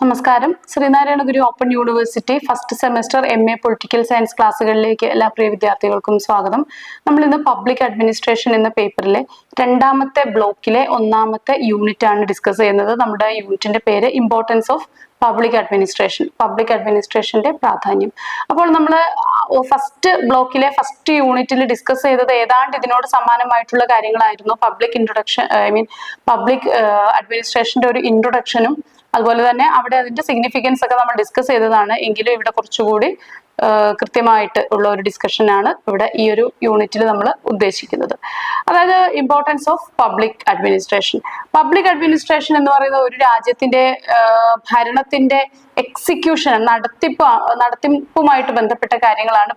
നമസ്കാരം. Sreenarayana Guru open university first semester MA political science ക്ലാസ്സുകളിലേക്ക് എല്ലാ പ്രിയ വിദ്യാർത്ഥികൾക്കും സ്വാഗതം. നമ്മൾ ഇന്ന് പബ്ലിക് അഡ്മിനിസ്ട്രേഷൻ എന്ന പേപ്പറിലെ രണ്ടാമത്തെ ബ്ലോക്കിലെ ഒന്നാമത്തെ യൂണിറ്റ് ആണ് ഡിസ്കസ് ചെയ്യുന്നത്. നമ്മുടെ യൂണിറ്റിന്റെ പേര് ഇമ്പോർട്ടൻസ് ഓഫ് പബ്ലിക് അഡ്മിനിസ്ട്രേഷന്റെ പ്രാധാന്യം. അപ്പോൾ നമ്മൾ ഫസ്റ്റ് ബ്ലോക്കിലെ ഫസ്റ്റ് യൂണിറ്റിൽ ഡിസ്കസ് ചെയ്തത് ഏതാണ്ട് ഇതിനോട് സമാനമായിട്ടുള്ള കാര്യങ്ങളായിരുന്നു. പബ്ലിക് അഡ്മിനിസ്ട്രേഷന്റെ ഒരു ഇൻട്രൊഡക്ഷനും അതുപോലെ തന്നെ അവിടെ അതിന്റെ സിഗ്നിഫിക്കൻസ് ഒക്കെ നമ്മൾ ഡിസ്കസ് ചെയ്തതാണ്. എങ്കിലും ഇവിടെ കുറച്ചുകൂടി കൃത്യമായിട്ട് ഉള്ള ഒരു ഡിസ്കഷനാണ് ഇവിടെ ഈ ഒരു യൂണിറ്റിൽ നമ്മൾ ഉദ്ദേശിക്കുന്നത്. അതായത് importance of public administration. Public administration എന്ന് പറയുന്നത് ഒരു രാജ്യത്തിന്റെ ഭരണത്തിന്റെ എക്സിക്യൂഷൻ നടത്തിപ്പുമായിട്ട് ബന്ധപ്പെട്ട കാര്യങ്ങളാണ്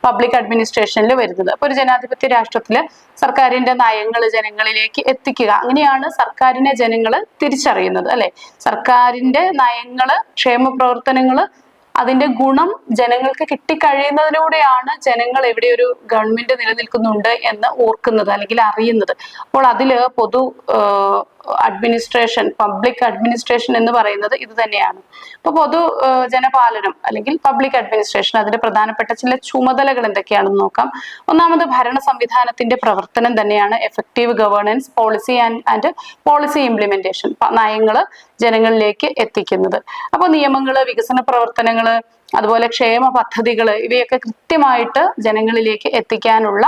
പബ്ലിക് അഡ്മിനിസ്ട്രേഷനിൽ വരുന്നത്. അപ്പൊ ഒരു ജനാധിപത്യ രാഷ്ട്രത്തില് സർക്കാരിന്റെ നയങ്ങൾ ജനങ്ങളിലേക്ക് എത്തിക്കുക, അങ്ങനെയാണ് സർക്കാരിനെ ജനങ്ങൾ തിരിച്ചറിയുന്നത്, അല്ലെ? സർക്കാരിന്റെ നയങ്ങള്, ക്ഷേമ പ്രവർത്തനങ്ങള്, അതിന്റെ ഗുണം ജനങ്ങൾക്ക് കിട്ടിക്കഴിയുന്നതിലൂടെയാണ് ജനങ്ങൾ എവിടെ ഒരു ഗവൺമെന്റ് നിലനിൽക്കുന്നുണ്ട് എന്ന് ഓർക്കുന്നത് അല്ലെങ്കിൽ അറിയുന്നത്. അപ്പോൾ അതില് പബ്ലിക് അഡ്മിനിസ്ട്രേഷൻ എന്ന് പറയുന്നത് ഇത് തന്നെയാണ്. അപ്പൊ ജനപാലനം അല്ലെങ്കിൽ പബ്ലിക് അഡ്മിനിസ്ട്രേഷൻ, അതിന്റെ പ്രധാനപ്പെട്ട ചില ചുമതലകൾ എന്തൊക്കെയാണെന്ന് നോക്കാം. ഒന്നാമത് ഭരണ സംവിധാനത്തിന്റെ പ്രവർത്തനം തന്നെയാണ് എഫക്റ്റീവ് ഗവേണൻസ്, പോളിസി ഇംപ്ലിമെന്റേഷൻ, നയങ്ങള് ജനങ്ങളിലേക്ക് എത്തിക്കുന്നത്. അപ്പൊ നിയമങ്ങള്, വികസന പ്രവർത്തനങ്ങള്, അതുപോലെ ക്ഷേമ പദ്ധതികള്, ഇവയൊക്കെ കൃത്യമായിട്ട് ജനങ്ങളിലേക്ക് എത്തിക്കാനുള്ള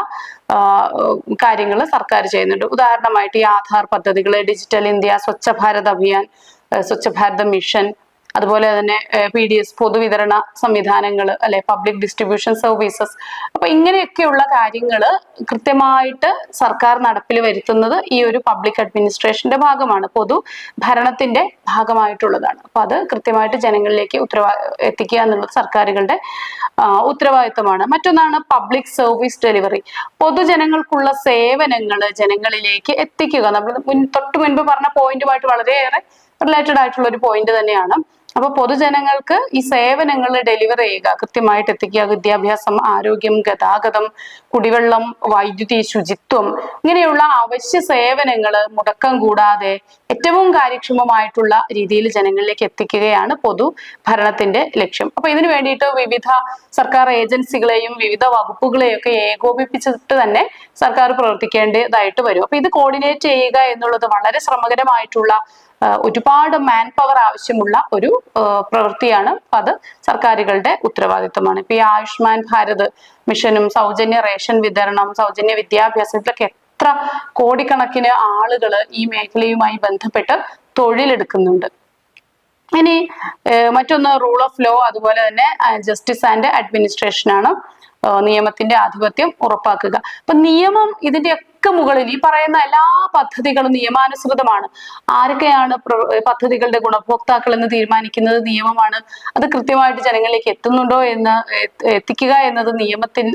കാര്യങ്ങൾ സർക്കാർ ചെയ്യുന്നുണ്ട്. ഉദാഹരണമായിട്ട് ഈ ആധാർ പദ്ധതികള്, digital India, Swachh Bharat Abhiyan, Swachh Bharat mission, അതുപോലെ തന്നെ PDS പൊതുവിതരണ സംവിധാനങ്ങൾ, അല്ലെ, പബ്ലിക് ഡിസ്ട്രിബ്യൂഷൻ സർവീസസ്. അപ്പൊ ഇങ്ങനെയൊക്കെയുള്ള കാര്യങ്ങൾ കൃത്യമായിട്ട് സർക്കാർ നടപ്പിൽ വരുത്തുന്നത് ഈ ഒരു പബ്ലിക് അഡ്മിനിസ്ട്രേഷന്റെ ഭാഗമാണ്, പൊതു ഭരണത്തിന്റെ ഭാഗമായിട്ടുള്ളതാണ്. അപ്പൊ അത് കൃത്യമായിട്ട് ജനങ്ങളിലേക്ക് എത്തിക്കുക എന്നുള്ളത് സർക്കാരുകളുടെ ഉത്തരവാദിത്തമാണ്. മറ്റൊന്നാണ് പബ്ലിക് സർവീസ് ഡെലിവറി. പൊതുജനങ്ങൾക്കുള്ള സേവനങ്ങൾ ജനങ്ങളിലേക്ക് എത്തിക്കുക. നമ്മൾ തൊട്ട് മുൻപ് പറഞ്ഞ പോയിന്റുമായിട്ട് വളരെയേറെ റിലേറ്റഡ് ആയിട്ടുള്ള ഒരു പോയിന്റ് തന്നെയാണ്. അപ്പൊ പൊതുജനങ്ങൾക്ക് ഈ സേവനങ്ങൾ ഡെലിവർ ചെയ്യുക, കൃത്യമായിട്ട് എത്തിക്കുക. വിദ്യാഭ്യാസം, ആരോഗ്യം, ഗതാഗതം, കുടിവെള്ളം, വൈദ്യുതി, ശുചിത്വം, ഇങ്ങനെയുള്ള അവശ്യ സേവനങ്ങൾ മുടക്കം കൂടാതെ ഏറ്റവും കാര്യക്ഷമമായിട്ടുള്ള രീതിയിൽ ജനങ്ങളിലേക്ക് എത്തിക്കുകയാണ് പൊതു ഭരണത്തിന്റെ ലക്ഷ്യം. അപ്പൊ ഇതിനു വേണ്ടിയിട്ട് വിവിധ സർക്കാർ ഏജൻസികളെയും വിവിധ വകുപ്പുകളെയും ഒക്കെ ഏകോപിപ്പിച്ചിട്ട് തന്നെ സർക്കാർ പ്രവർത്തിക്കേണ്ടതായിട്ട് വരും. അപ്പൊ ഇത് കോർഡിനേറ്റ് ചെയ്യുക എന്നുള്ളത് വളരെ ശ്രമകരമായിട്ടുള്ള, ഒരുപാട് മാൻ പവർ ആവശ്യമുള്ള ഒരു പ്രവൃത്തിയാണ്. അത് സർക്കാരുകളുടെ ഉത്തരവാദിത്തമാണ്. ഇപ്പൊ ഈ ആയുഷ്മാൻ ഭാരത് മിഷനും സൗജന്യ റേഷൻ വിതരണം, സൗജന്യ വിദ്യാഭ്യാസം, ഇതിലൊക്കെ എത്ര കോടിക്കണക്കിന് ആളുകൾ ഈ മേഖലയുമായി ബന്ധപ്പെട്ട് തൊഴിലെടുക്കുന്നുണ്ട്. ഇനി മറ്റൊന്ന് റൂൾ ഓഫ് ലോ, അതുപോലെ തന്നെ ജസ്റ്റിസ് ആൻഡ് അഡ്മിനിസ്ട്രേഷൻ ആണ്. നിയമത്തിന്റെ ആധിപത്യം ഉറപ്പാക്കുക. അപ്പൊ നിയമം ഇതിന്റെയൊക്കെ മുകളിൽ ഈ പറയുന്ന എല്ലാ പദ്ധതികളും നിയമാനുസൃതമാണ്. ആരൊക്കെയാണ് പദ്ധതികളുടെ ഗുണഭോക്താക്കൾ എന്ന് തീരുമാനിക്കുന്നത് നിയമമാണ്. അത് കൃത്യമായിട്ട് ജനങ്ങളിലേക്ക് എത്തുന്നുണ്ടോ എന്ന് എത്തിക്കുക എന്നത്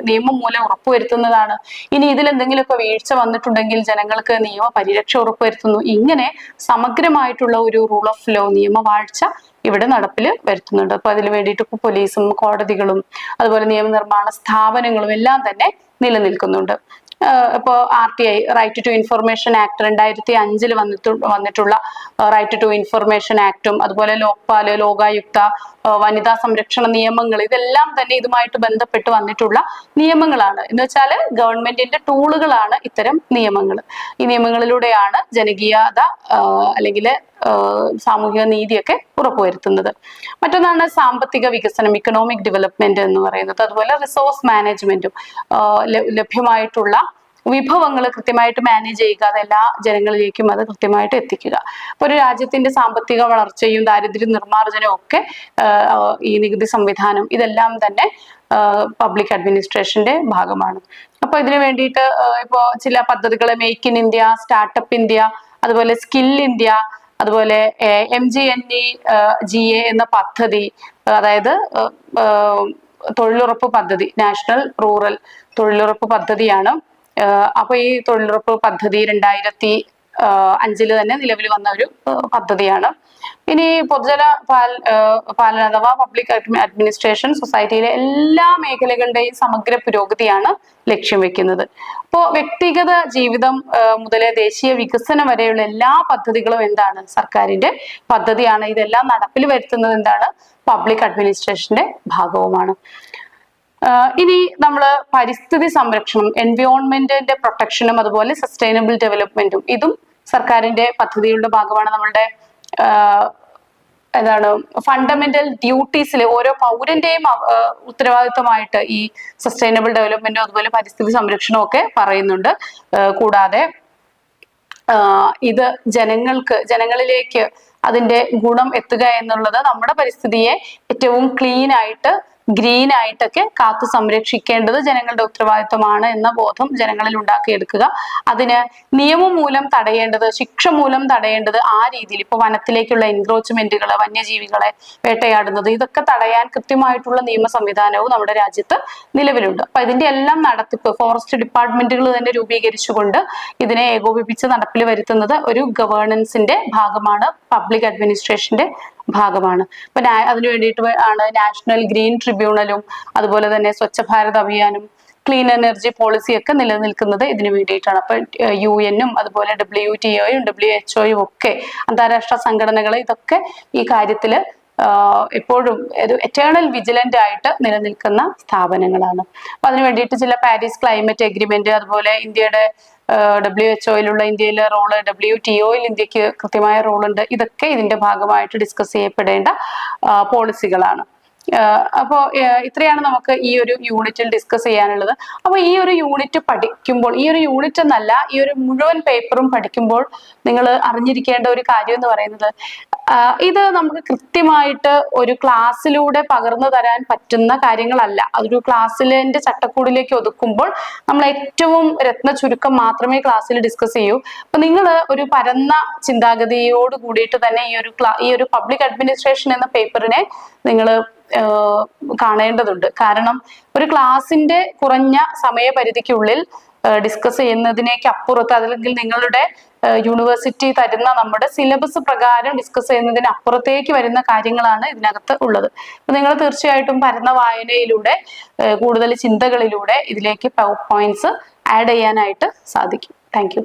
നിയമം മൂലം ഉറപ്പുവരുത്തുന്നതാണ്. ഇനി ഇതിൽ എന്തെങ്കിലുമൊക്കെ വീഴ്ച വന്നിട്ടുണ്ടെങ്കിൽ ജനങ്ങൾക്ക് നിയമ പരിരക്ഷ ഉറപ്പുവരുത്തുന്നു. ഇങ്ങനെ സമഗ്രമായിട്ടുള്ള ഒരു റൂൾ ഓഫ് ലോ, നിയമവാഴ്ച ഇവിടെ നടപ്പിൽ വരുത്തുന്നുണ്ട്. അപ്പൊ അതിന് വേണ്ടിയിട്ട് പോലീസും കോടതികളും അതുപോലെ നിയമനിർമ്മാണ സ്ഥാപനങ്ങളും എല്ലാം തന്നെ നിലനിൽക്കുന്നുണ്ട്. ഇപ്പോ RTI, right to information act, 2005 വന്നിട്ടുള്ള റൈറ്റ് ടു ഇൻഫർമേഷൻ ആക്ടും, അതുപോലെ ലോക്പാല്, ലോകായുക്ത, വനിതാ സംരക്ഷണ നിയമങ്ങൾ, ഇതെല്ലാം തന്നെ ഇതുമായിട്ട് ബന്ധപ്പെട്ട് വന്നിട്ടുള്ള നിയമങ്ങളാണ്. എന്ന് വെച്ചാൽ ഗവൺമെന്റിന്റെ ടൂളുകളാണ് ഇത്തരം നിയമങ്ങൾ. ഈ നിയമങ്ങളിലൂടെയാണ് ജനകീയത അല്ലെങ്കിൽ സാമൂഹിക നീതിയൊക്കെ ഉറപ്പുവരുത്തുന്നത്. മറ്റൊന്നാണ് സാമ്പത്തിക വികസനം, ഇക്കണോമിക് ഡെവലപ്മെന്റ് എന്ന് പറയുന്നത്. അതുപോലെ റിസോഴ്സ് മാനേജ്മെന്റും, ലഭ്യമായിട്ടുള്ള വിഭവങ്ങൾ കൃത്യമായിട്ട് മാനേജ് ചെയ്യുക, അതെല്ലാ ജനങ്ങളിലേക്കും അത് കൃത്യമായിട്ട് എത്തിക്കുക. അപ്പൊ ഒരു രാജ്യത്തിന്റെ സാമ്പത്തിക വളർച്ചയും ദാരിദ്ര്യ നിർമ്മാർജ്ജനവും ഒക്കെ ഈ നികുതി സംവിധാനം, ഇതെല്ലാം തന്നെ പബ്ലിക് അഡ്മിനിസ്ട്രേഷന്റെ ഭാഗമാണ്. അപ്പൊ ഇതിനു വേണ്ടിയിട്ട് ഇപ്പോ ചില പദ്ധതികൾ, make in India, startup India, അതുപോലെ സ്കിൽ ഇന്ത്യ, അതുപോലെ MGNE-GA എന്ന പദ്ധതി, അതായത് തൊഴിലുറപ്പ് പദ്ധതി, നാഷണൽ റൂറൽ തൊഴിലുറപ്പ് പദ്ധതിയാണ്. അപ്പൊ ഈ തൊഴിലുറപ്പ് പദ്ധതി 2005 തന്നെ നിലവിൽ വന്ന ഒരു പദ്ധതിയാണ്. ഇനി പൊതുജന പാലന അഥവാ പബ്ലിക് അഡ്മിനിസ്ട്രേഷൻ സൊസൈറ്റിയിലെ എല്ലാ മേഖലകളുടെയും സമഗ്ര പുരോഗതിയാണ് ലക്ഷ്യം വെക്കുന്നത്. അപ്പോൾ വ്യക്തിഗത ജീവിതം മുതലേ ദേശീയ വികസനം വരെയുള്ള എല്ലാ പദ്ധതികളും എന്താണ്? സർക്കാരിന്റെ പദ്ധതിയാണ്. ഇതെല്ലാം നടപ്പിൽ വരുത്തുന്നത് എന്താണ്? പബ്ലിക് അഡ്മിനിസ്ട്രേഷന്റെ ഭാഗവുമാണ്. ഇനി നമ്മൾ പരിസ്ഥിതി സംരക്ഷണം, എൻവയോൺമെന്റിന്റെ പ്രൊട്ടക്ഷനും അതുപോലെ സസ്റ്റൈനബിൾ ഡെവലപ്മെന്റും ഇതും സർക്കാരിന്റെ പദ്ധതികളുടെ ഭാഗമാണ്. നമ്മളുടെ എന്താണ് ഫണ്ടമെന്റൽ ഡ്യൂട്ടീസിൽ ഓരോ പൗരന്റെയും ഉത്തരവാദിത്വമായിട്ട് ഈ സസ്റ്റൈനബിൾ ഡെവലപ്മെന്റും അതുപോലെ പരിസ്ഥിതി സംരക്ഷണവും ഒക്കെ പറയുന്നുണ്ട്. കൂടാതെ ഇത് ജനങ്ങളിലേക്ക് അതിന്റെ ഗുണം എത്തുക എന്നുള്ളത് നമ്മുടെ പരിസ്ഥിതിയെ ഏറ്റവും ക്ലീൻ ആയിട്ട് ഗ്രീൻ ആയിട്ടൊക്കെ കാത്തു സംരക്ഷിക്കേണ്ടത് ജനങ്ങളുടെ ഉത്തരവാദിത്വമാണ് എന്ന ബോധം ജനങ്ങളിൽ ഉണ്ടാക്കിയെടുക്കുക. അതിന് നിയമം മൂലം തടയേണ്ടത്, ശിക്ഷ മൂലം തടയേണ്ടത് ആ രീതിയിൽ, ഇപ്പൊ വനത്തിലേക്കുള്ള എൻക്രോച്ച്മെന്റുകൾ, വന്യജീവികളെ വേട്ടയാടുന്നത്, ഇതൊക്കെ തടയാൻ കൃത്യമായിട്ടുള്ള നിയമ സംവിധാനവും നമ്മുടെ രാജ്യത്ത് നിലവിലുണ്ട്. അപ്പൊ ഇതിന്റെ എല്ലാം നടത്തിപ്പ് ഫോറസ്റ്റ് ഡിപ്പാർട്ട്മെന്റുകൾ തന്നെ രൂപീകരിച്ചുകൊണ്ട് ഇതിനെ ഏകോപിപ്പിച്ച് നടപ്പിൽ വരുത്തുന്നത് ഒരു ഗവേണൻസിന്റെ ഭാഗമാണ്, പബ്ലിക് അഡ്മിനിസ്ട്രേഷന്റെ ഭാഗമാണ്. അപ്പൊ അതിനു വേണ്ടിയിട്ട് ആണ് നാഷണൽ ഗ്രീൻ ട്രിബ്യൂണലും അതുപോലെ തന്നെ സ്വച്ഛ ഭാരത് അഭിയാനും ക്ലീൻ എനർജി പോളിസിയൊക്കെ നിലനിൽക്കുന്നത് ഇതിനു വേണ്ടിയിട്ടാണ്. അപ്പൊ UN-ഉം അതുപോലെ WTO-യും WHO-യും ഒക്കെ അന്താരാഷ്ട്ര സംഘടനകൾ ഇതൊക്കെ ഈ കാര്യത്തില് എപ്പോഴും ഒരു എറ്റേണൽ വിജിലന്റ് ആയിട്ട് നിലനിൽക്കുന്ന സ്ഥാപനങ്ങളാണ്. അപ്പൊ അതിനു വേണ്ടിയിട്ട് ചില പാരീസ് ക്ലൈമറ്റ് എഗ്രിമെന്റ്, അതുപോലെ ഇന്ത്യയുടെ WHO-യിലുള്ള ഇന്ത്യയിലെ റോള്, WTO-യിൽ ഇന്ത്യക്ക് കൃത്യമായ റോളുണ്ട്. ഇതൊക്കെ ഇതിന്റെ ഭാഗമായിട്ട് ഡിസ്കസ് ചെയ്യപ്പെടേണ്ട പോളിസികളാണ്. അപ്പോൾ ഇത്രയാണ് നമുക്ക് ഈ ഒരു യൂണിറ്റിൽ ഡിസ്കസ് ചെയ്യാനുള്ളത്. അപ്പൊ ഈ ഒരു യൂണിറ്റ് പഠിക്കുമ്പോൾ, ഈ ഒരു യൂണിറ്റ് എന്നല്ല, ഈ ഒരു മുഴുവൻ പേപ്പറും പഠിക്കുമ്പോൾ നിങ്ങൾ അറിഞ്ഞിരിക്കേണ്ട ഒരു കാര്യം എന്ന് പറയുന്നത്, ഇത് നമുക്ക് കൃത്യമായിട്ട് ഒരു ക്ലാസ്സിലൂടെ പകർന്നു തരാൻ പറ്റുന്ന കാര്യങ്ങളല്ല. അതൊരു ക്ലാസ്സിലെ ചട്ടക്കൂടിലേക്ക് ഒതുക്കുമ്പോൾ നമ്മൾ ഏറ്റവും രത്ന ചുരുക്കം മാത്രമേ ക്ലാസ്സിൽ ഡിസ്കസ് ചെയ്യൂ. അപ്പൊ നിങ്ങൾ ഒരു പരന്ന ചിന്താഗതിയോട് കൂടിയിട്ട് തന്നെ ഈ ഒരു പബ്ലിക് അഡ്മിനിസ്ട്രേഷൻ എന്ന പേപ്പറിനെ നിങ്ങൾ കാണേണ്ടതുണ്ട്. കാരണം ഒരു ക്ലാസിന്റെ കുറഞ്ഞ സമയപരിധിക്കുള്ളിൽ ഡിസ്കസ് ചെയ്യുന്നതിനേക്ക് അപ്പുറത്ത്, അല്ലെങ്കിൽ നിങ്ങളുടെ യൂണിവേഴ്സിറ്റി തരുന്ന നമ്മുടെ സിലബസ് പ്രകാരം ഡിസ്കസ് ചെയ്യുന്നതിന് അപ്പുറത്തേക്ക് വരുന്ന കാര്യങ്ങളാണ് ഇതിനകത്ത് ഉള്ളത്. അപ്പൊ നിങ്ങൾ തീർച്ചയായിട്ടും പരന്ന വായനയിലൂടെ, കൂടുതൽ ചിന്തകളിലൂടെ ഇതിലേക്ക് പോയിന്റ്സ് ആഡ് ചെയ്യാനായിട്ട് സാധിക്കും. Thank you.